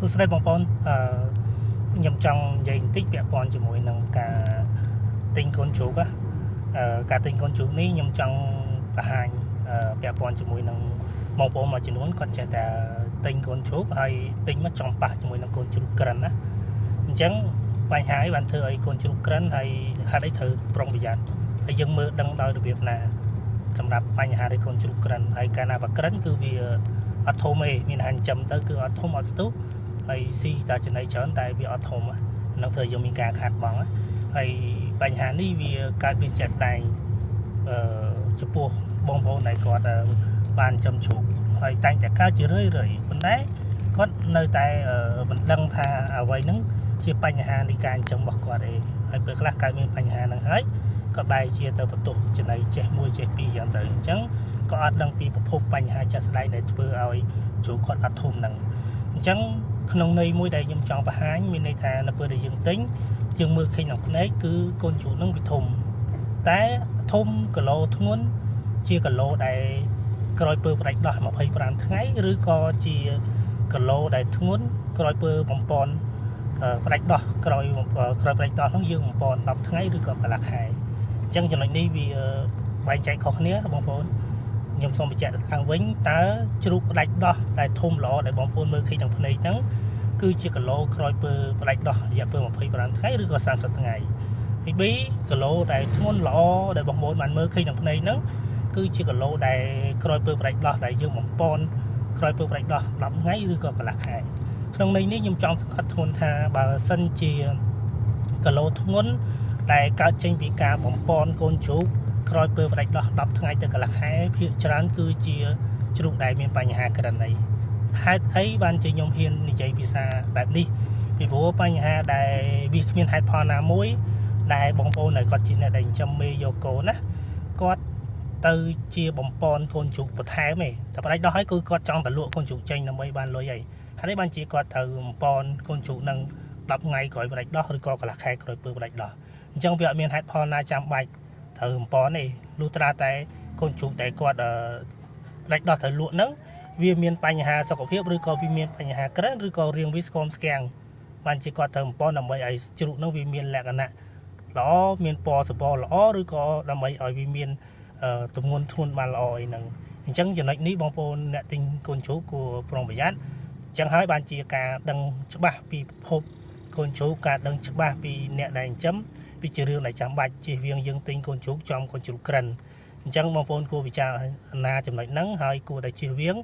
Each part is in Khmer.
សួស្តីបងប្អូនខ្ញុំចង់និយាយបន្តិចពាក់ព័ន្ធជាមួយនឹងការទិញកូនជ្រូកការទិញកូនជ្រូកនេះខ្ញុំចង់បង្ហាញពាក់ព័ន្ធជាមួយនឹងបងប្អូនមួយចំនួនគាត់ចេះតែទិញកូនជ្រូកហើយទិញមកចង់ប៉ះជាមួយនឹងកូនជ្រូកក្រិនណាអញ្ចឹងបញ្ហាអីបានធ្វើឲ្យកូនជ្រូកក្រិនហើយហេតុអីត្រូវប្រុងប្រយ័ត្នហើយយើងមើលដឹងដោយរបៀបណាសម្រាប់បញ្ហានៃកូនជ្រូកក្រិនហើយកាលណាបើក្រិនគឺវាអត់ធំទេមានហាញចំទៅគឺអត់ធំអត់ស្ទុះហើយស៊ីតែចំណីច្រើនតែវាអត់ធំហ្នឹងធ្វើយើងមានការខាតបង់ហើយបញ្ហានេះវាកើតមានជាក់ស្ដែងចំពោះបងប្អូនដែលគាត់បានចំជ្រូកហើយតែងតែកើតជារឿយប៉ុន្តែគាត់នៅតែមិនដឹងថាអ្វីហ្នឹងជាបញ្ហានៃការចិញ្ចឹមរបស់គាត់ឯងហើយពេលខ្លះកើតមានបញ្ហាហ្នឹងហើយក៏បែរជាទៅបន្ទោសចំណីចេះមួយចេះពីរយ៉ាងទៅអញ្ចឹងក៏អត់ដឹងពីប្រភពបញ្ហាចាស់ស្ដែងដែលធ្វើឲ្យជ្រូកគាត់អត់ធំហ្នឹងអញ្ចឹងក្នុងន័យមួយដែលខ្ញុំចង់បង្ហាញមានន័យថានៅពេលដែលយើងទិញយើងមើលឃើញក្នុងភ្នែកគឺកូនជ្រូកហ្នឹងវាធំតែធំគីឡូធ្ងន់ជាគីឡូដែលក្រោយពើផ្ដាច់ដោះ25ថ្ងៃឬក៏ជាគីឡូដែលធ្ងន់ក្រោយពើបំពន់ផ្ដាច់ដោះក្រោយផ្ដាច់ដោះហ្នឹងយើងបំពន់10ថ្ងៃឬក៏កន្លះខែអញ្ចឹងចំណុចនេះវាបែងចែកខុសគ្នាបងប្អូនខ្ញុំសូមបញ្ជាក់ខាងវិញតើជ្រូកផ្ដាច់ដោះដែលធំល្អដែលបងប្អូនមើលឃើញក្នុងភ្នែកហ្នឹងគឺជាគីឡូក្រោយពើផ្ដាច់ដោះរយៈពេល25ថ្ងៃឬក៏30ថ្ងៃទី2គីឡូដែលធ្ងន់ល្អដែលបងប្អូនបានមើលឃើញក្នុងភ្នែកហ្នឹងគឺជាគីឡូដែលក្រោយពើផ្ដាច់ដោះដែលយើងបំពន់ក្រោយពើផ្ដាច់ដោះ10ថ្ងៃឬក៏កន្លះខែក្នុងន័យនេះខ្ញុំចង់សង្កត់ធ្ងន់ថាបើសិនជាគីឡូធ្ងន់ដែលកើតចេញពីការបំពន់កូនជ្រូកក្រោយពើផ្ដាច់ដោះ10ថ្ងៃទៅកន្លះខែភាគច្រើនគឺជាជ្រូកដែលមានបញ្ហាក្រិននេះហេតុអីបានជាខ្ញុំហ៊ាននិយាយភាសាបែបនេះពីព្រោះបញ្ហាដែលវាគ្មានហេតុផលណាមួយដែលបងប្អូនដែលគាត់ជាអ្នកដែលចិញ្ចឹមមេយកកូនណាគាត់ទៅជាបំពន់កូនជ្រូកបន្ថែមទេតែផ្ដាច់ដោះហើយគឺគាត់ចង់តែលក់កូនជ្រូកចេញដើម្បីបានលុយហើយហើយបានជាគាត់ត្រូវបំពន់កូនជ្រូកនឹង10ថ្ងៃក្រោយផ្ដាច់ដោះឬក៏កន្លះខែក្រោយពើផ្ដាច់ដោះអញ្ចឹងវាអត់មានហេតុផលណាចាំបាច់ត្រូវបំពន់ទេលុះត្រាតែកូនជ្រូកតែគាត់ផ្ដាច់ដោះត្រូវលក់ហ្នឹងវាមានបញ្ហាសុខភាពឬក៏វាមានបញ្ហាក្រិនឬក៏រាងវាស្គមស្គាំងបានជាគាត់ត្រូវបំពន់ដើម្បីឲ្យជ្រូកហ្នឹងវាមានលក្ខណៈល្អមានពណ៌សម្បុរល្អឬក៏ដើម្បីឲ្យវាមានទម្ងន់ធ្ងន់បានល្អអីហ្នឹងអញ្ចឹងចំណុចនេះបងប្អូនអ្នកទិញកូនជ្រូកគួរប្រុងប្រយ័ត្នអញ្ចឹងហើយបានជាការដឹងច្បាស់ពីប្រភពកូនជ្រូកការដឹងច្បាស់ពីអ្នកដែលចិញ្ចឹមវាជារឿងដែលចាំបាច់ជៀសវាងយើងទិញកូនជ្រូកចំកូនជ្រូកក្រិនអញ្ចឹងបងប្អូនគួរពិចារណាចំណុចហ្នឹងហើយគួរតែជៀសវាង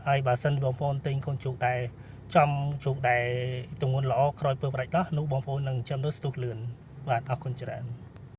ហើយបើសិនបងប្អូនទិញកូនជ្រូកដែលចំជ្រូកដែលទម្ងន់ល្អក្រោយពើផ្ដាច់ដោះនោះបងប្អូននឹងចិញ្ចឹមទៅស្ទុះលឿនបាទអរគុណច្រើន